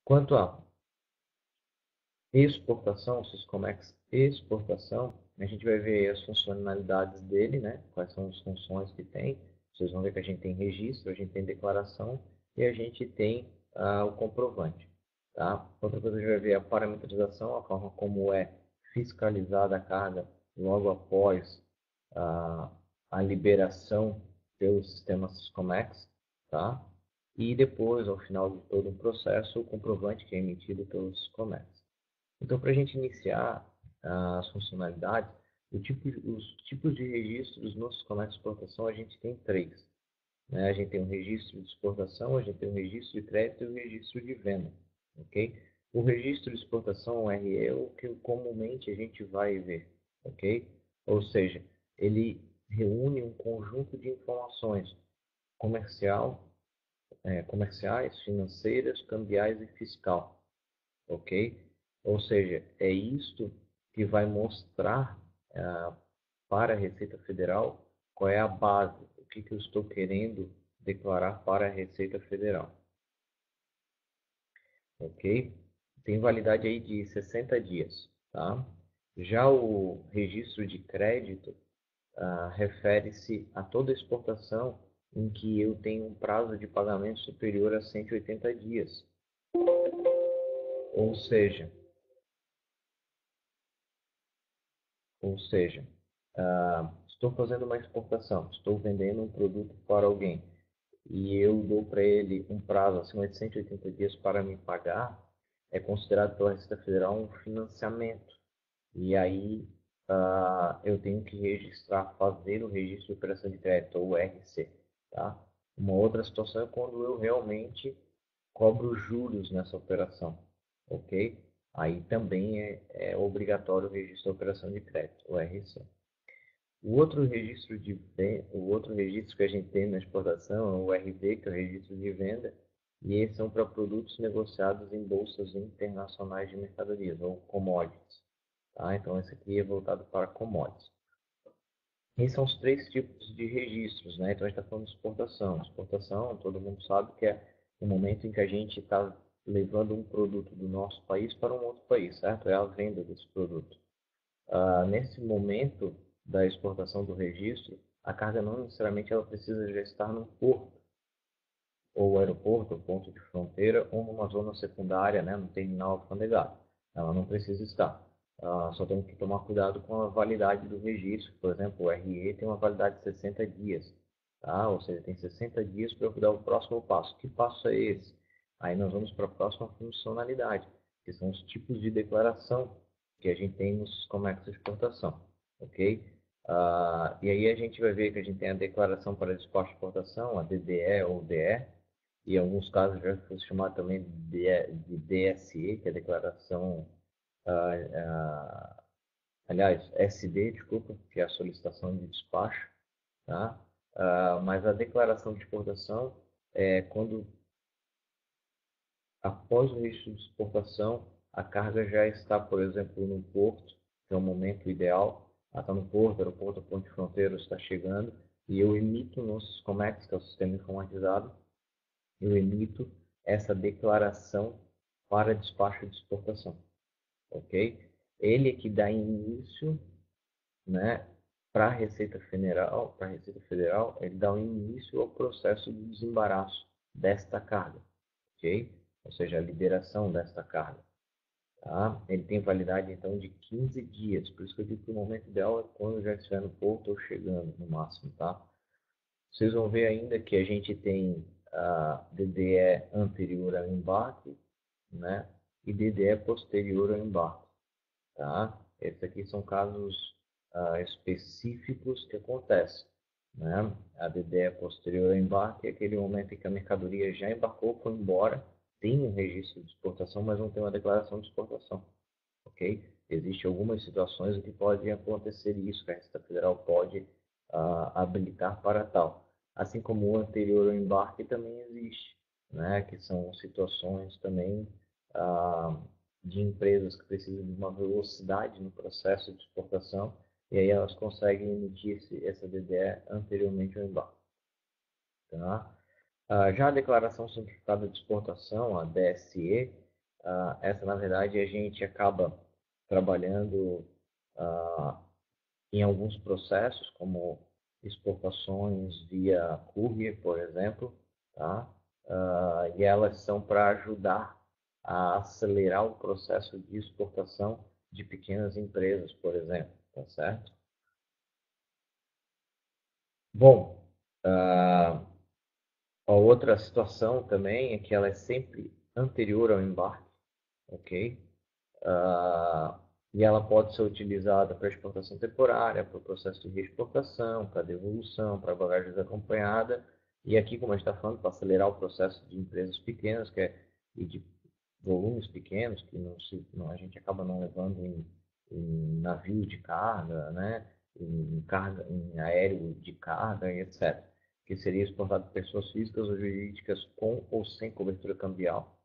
Quanto à exportação, Syscomex exportação, a gente vai ver as funcionalidades dele, né? Quais são as funções que tem. Vocês vão ver que a gente tem registro, a gente tem declaração e a gente tem o comprovante. Tá? Outra coisa que a gente vai ver é a parametrização, a forma como é fiscalizada a carga logo após a liberação pelo sistema Syscomex, tá? E depois, ao final de todo o processo, o comprovante que é emitido pelo Syscomex. Então, para a gente iniciar as funcionalidades, os tipos de registros no Syscomex Exportação, a gente tem três. Né? A gente tem um registro de exportação, a gente tem um registro de crédito e um registro de venda. Okay? O registro de exportação, o RE, é o que comumente a gente vai ver. Okay? Ou seja, ele reúne um conjunto de informações comerciais, financeiras, cambiais e fiscal. Ok? Ou seja, é isto que vai mostrar para a Receita Federal qual é a base, o que eu estou querendo declarar para a Receita Federal. Ok? Tem validade aí de 60 dias. Tá? Já o registro de crédito refere-se a toda exportação em que eu tenho um prazo de pagamento superior a 180 dias. Ou seja, estou fazendo uma exportação, estou vendendo um produto para alguém e eu dou para ele um prazo acima de 180 dias para me pagar, é considerado pela Receita Federal um financiamento. E aí eu tenho que fazer o registro de operação de crédito, ou RC. Tá? Uma outra situação é quando eu realmente cobro juros nessa operação. Ok? Aí também é obrigatório o registro de operação de crédito, o RC. O outro registro que a gente tem na exportação é o RB, que é o registro de venda, e esses são para produtos negociados em bolsas internacionais de mercadorias, ou commodities. Tá? Então, esse aqui é voltado para commodities. Esses são os três tipos de registros, né? Então, a gente está falando de exportação. Exportação, todo mundo sabe que é o momento em que a gente está levando um produto do nosso país para um outro país, certo? É a venda desse produto. Nesse momento da exportação do registro, a carga não necessariamente ela precisa já estar num porto, ou aeroporto, ou ponto de fronteira, ou numa zona secundária, né, no terminal alfandegário. Ela não precisa estar. Só tem que tomar cuidado com a validade do registro. Por exemplo, o RE tem uma validade de 60 dias. Tá? Ou seja, tem 60 dias para eu dar o próximo passo. Que passo é esse? Aí nós vamos para a próxima funcionalidade, que são os tipos de declaração que a gente tem no Syscomex Exportação. Ok? E aí a gente vai ver que a gente tem a declaração para despacho de exportação, a DDE ou DE, e em alguns casos já foi chamado também de DSE, que é a declaração, aliás, SD, desculpa, que é a solicitação de despacho, tá? Mas a declaração de exportação é quando, após o registro de exportação, a carga já está, por exemplo, no porto, que é o momento ideal. Ela está no porto, aeroporto, ponto de fronteira, está chegando, e eu emito no Syscomex, que é o sistema informatizado, eu emito essa declaração para despacho de exportação, ok? Ele é que dá início, né, para a Receita Federal, ele dá início ao processo de desembaraço desta carga, ok? Ou seja, a liberação desta carga. Tá? Ele tem validade, então, de 15 dias. Por isso que eu digo que o momento ideal é quando já estiver no porto ou chegando, no máximo. Tá? Vocês vão ver ainda que a gente tem a DDE anterior ao embarque, né? E DDE posterior ao embarque. Tá? Esses aqui são casos específicos que acontecem. Né? A DDE posterior ao embarque é aquele momento em que a mercadoria já embarcou, foi embora, tem um registro de exportação, mas não tem uma declaração de exportação. Ok? Existem algumas situações em que pode acontecer isso, que a Receita Federal pode habilitar para tal. Assim como o anterior ao embarque também existe, né? Que são situações também de empresas que precisam de uma velocidade no processo de exportação e aí elas conseguem emitir essa DDE anteriormente ao embarque. Tá? Já a Declaração Simplificada de Exportação, a DSE, Essa, na verdade, a gente acaba trabalhando ah, em alguns processos, como exportações via courier, por exemplo, tá? E elas são para ajudar a acelerar o processo de exportação de pequenas empresas, por exemplo, tá certo? Bom, a outra situação também é que ela é sempre anterior ao embarque, ok? Ah, e ela pode ser utilizada para exportação temporária, para o processo de reexportação, para devolução, para bagagem desacompanhada. E aqui, como a gente está falando, para acelerar o processo de empresas pequenas e de volumes pequenos, que a gente acaba não levando em navio de carga, né? Em aéreo de carga e etc. Que seria exportado por pessoas físicas ou jurídicas com ou sem cobertura cambial.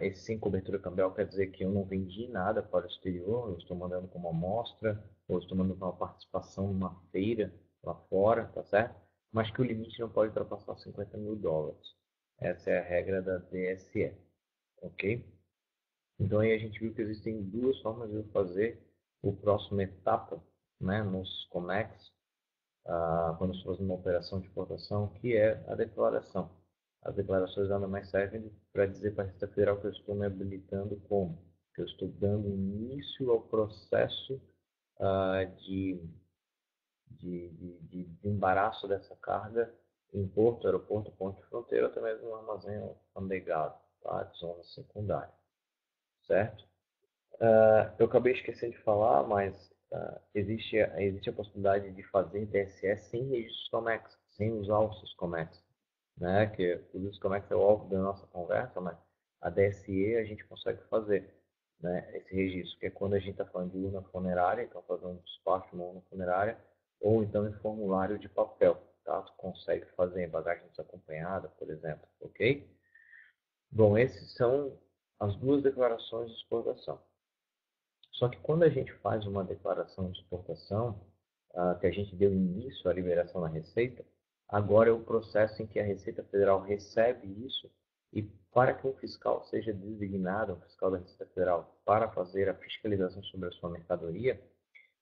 Esse sem cobertura cambial quer dizer que eu não vendi nada para o exterior, eu estou mandando como amostra, ou estou mandando uma participação numa feira lá fora, tá certo? Mas que o limite não pode ultrapassar US$ 50.000. Essa é a regra da DSE, ok? Então aí a gente viu que existem duas formas de eu fazer o próximo etapa, né, nos COMEX, quando se faz uma operação de exportação, que é a declaração. As declarações nada mais servem para dizer para a Receita Federal que eu estou me habilitando como? Que eu estou dando início ao processo de, de embaraço dessa carga em porto, aeroporto, ponto de fronteira, ou até mesmo no armazém alfandegado, tá? De zona secundária, certo? Eu acabei esquecendo de falar, mas existe a possibilidade de fazer DSE sem registros Comex, sem usar os Syscomex, né? Que o Syscomex é o alvo da nossa conversa, mas a DSE a gente consegue fazer, né? Esse registro, que é quando a gente está falando de urna funerária, então fazendo um despacho de uma urna funerária, ou então em formulário de papel, tá? Tu consegue fazer em bagagem desacompanhada, por exemplo, ok? Bom, esses são as duas declarações de exportação. Só que quando a gente faz uma declaração de exportação, que a gente deu início à liberação da Receita, agora é o processo em que a Receita Federal recebe isso e para que um fiscal seja designado, um fiscal da Receita Federal, para fazer a fiscalização sobre a sua mercadoria,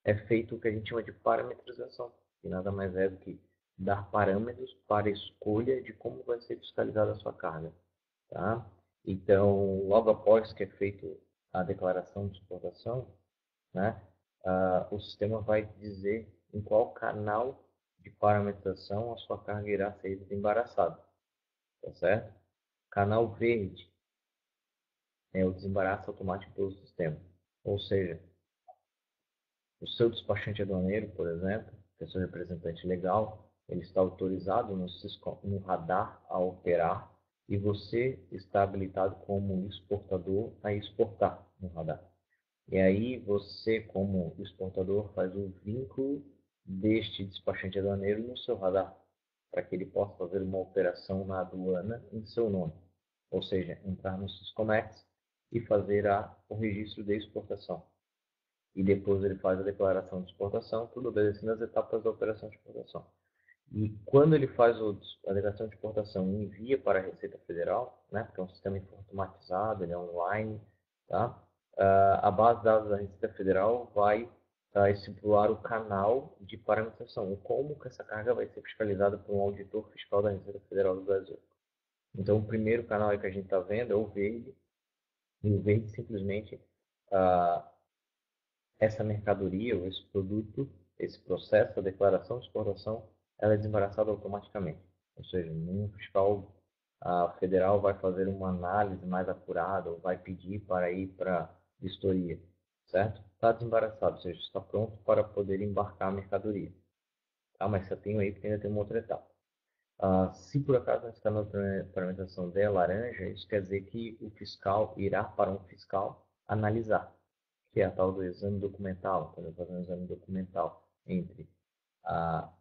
é feito o que a gente chama de parametrização, que nada mais é do que dar parâmetros para a escolha de como vai ser fiscalizada a sua carga. Tá? Então, logo após que é feito a declaração de exportação, né, o sistema vai dizer em qual canal de parametrização a sua carga irá ser desembaraçada, tá certo? Canal verde é o desembaraço automático pelo sistema, ou seja, o seu despachante aduaneiro, por exemplo, que é seu representante legal, ele está autorizado no radar a operar e você está habilitado como exportador a exportar no radar. E aí você, como exportador, faz o vínculo deste despachante aduaneiro no seu radar, para que ele possa fazer uma operação na aduana em seu nome. Ou seja, entrar no Syscomex e fazer o registro de exportação. E depois ele faz a declaração de exportação, tudo obedecendo as etapas da operação de exportação. E quando ele faz a declaração de exportação e envia para a Receita Federal, né, porque é um sistema informatizado, ele é online, tá? A base de dados da Receita Federal vai estipular o canal de parametrização, como que essa carga vai ser fiscalizada por um auditor fiscal da Receita Federal do Brasil. Então, o primeiro canal aí que a gente está vendo é o verde, e o verde simplesmente essa mercadoria ou esse produto, esse processo, a declaração de exportação, ela é desembaraçada automaticamente. Ou seja, nenhum fiscal federal vai fazer uma análise mais apurada ou vai pedir para ir para vistoria, certo? Está desembaraçado, ou seja, está pronto para poder embarcar a mercadoria. Tá? Mas só tenho aí porque ainda tem uma outra etapa. Se por acaso está na parametrização de laranja, isso quer dizer que o fiscal irá para um fiscal analisar, que é a tal do exame documental, quando eu fazer um exame documental entre a,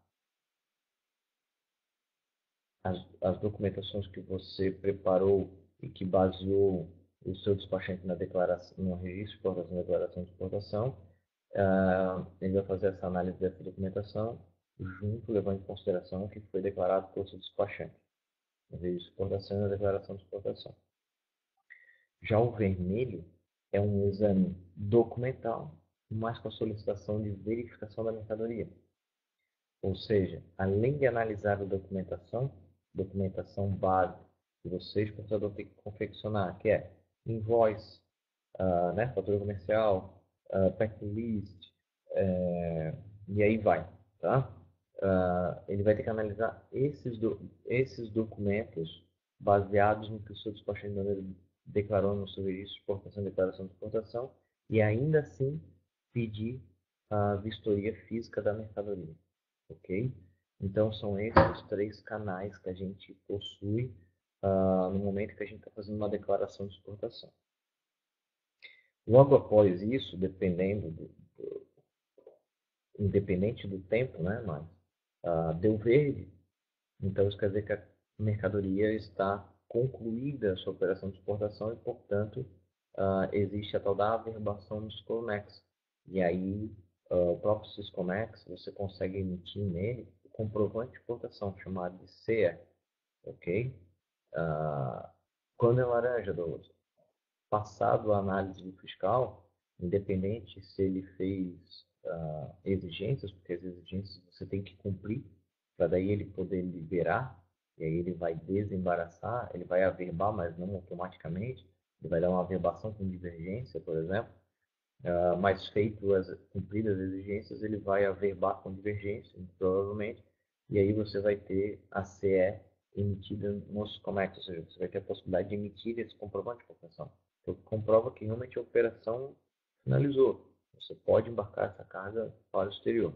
as documentações que você preparou e que baseou o seu despachante na declaração, no registro de exportação, declaração de exportação, ele vai fazer essa análise dessa documentação junto, levando em consideração o que foi declarado pelo seu despachante, no registro de exportação e na declaração de exportação. Já o vermelho é um exame documental, mas com a solicitação de verificação da mercadoria. Ou seja, além de analisar a documentação base que você, exportador, tem que confeccionar, que é invoice, né, fatura comercial, packlist, e aí vai, tá? Ele vai ter que analisar esses documentos baseados no que o seu despachante declarou no seu registro de exportação e declaração de exportação e ainda assim pedir a vistoria física da mercadoria, ok? Então são esses 3 canais que a gente possui no momento que a gente está fazendo uma declaração de exportação. Logo após isso, independente do tempo, né, mas deu verde, então isso quer dizer que a mercadoria está concluída a sua operação de exportação e, portanto, existe a tal da averbação do Syscomex. E aí, o próprio Syscomex, você consegue emitir nele o comprovante de exportação, chamado de CE, ok? Quando é laranja, Douglas, passado a análise do fiscal, independente se ele fez exigências, porque as exigências você tem que cumprir, para daí ele poder liberar, e aí ele vai desembaraçar, ele vai averbar, mas não automaticamente, ele vai dar uma averbação com divergência, por exemplo, mas cumpridas as exigências, ele vai averbar com divergência, provavelmente, e aí você vai ter a CE emitida no Syscomex, ou seja, você vai ter a possibilidade de emitir esse comprovante de compensação, que comprova que realmente a operação finalizou. Você pode embarcar essa carga para o exterior,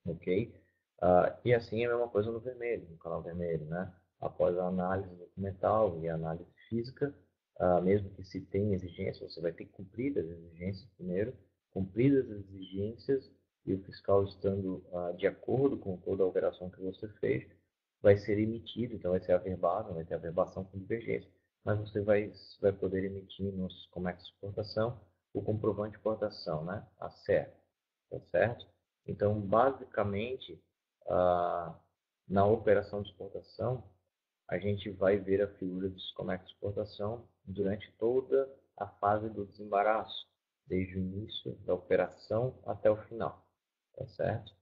ok? E assim é a mesma coisa no vermelho, no canal vermelho, né? Após a análise documental e a análise física, mesmo que se tenha exigências, você vai ter que cumprir as exigências primeiro, cumpridas as exigências e o fiscal estando de acordo com toda a operação que você fez, vai ser emitido, então vai ser averbado, vai ter averbação com divergência, mas você vai poder emitir no Comex de exportação o comprovante de exportação, né? A CE, tá certo? Então, basicamente, na operação de exportação, a gente vai ver a figura do Comex de exportação durante toda a fase do desembaraço, desde o início da operação até o final, tá certo?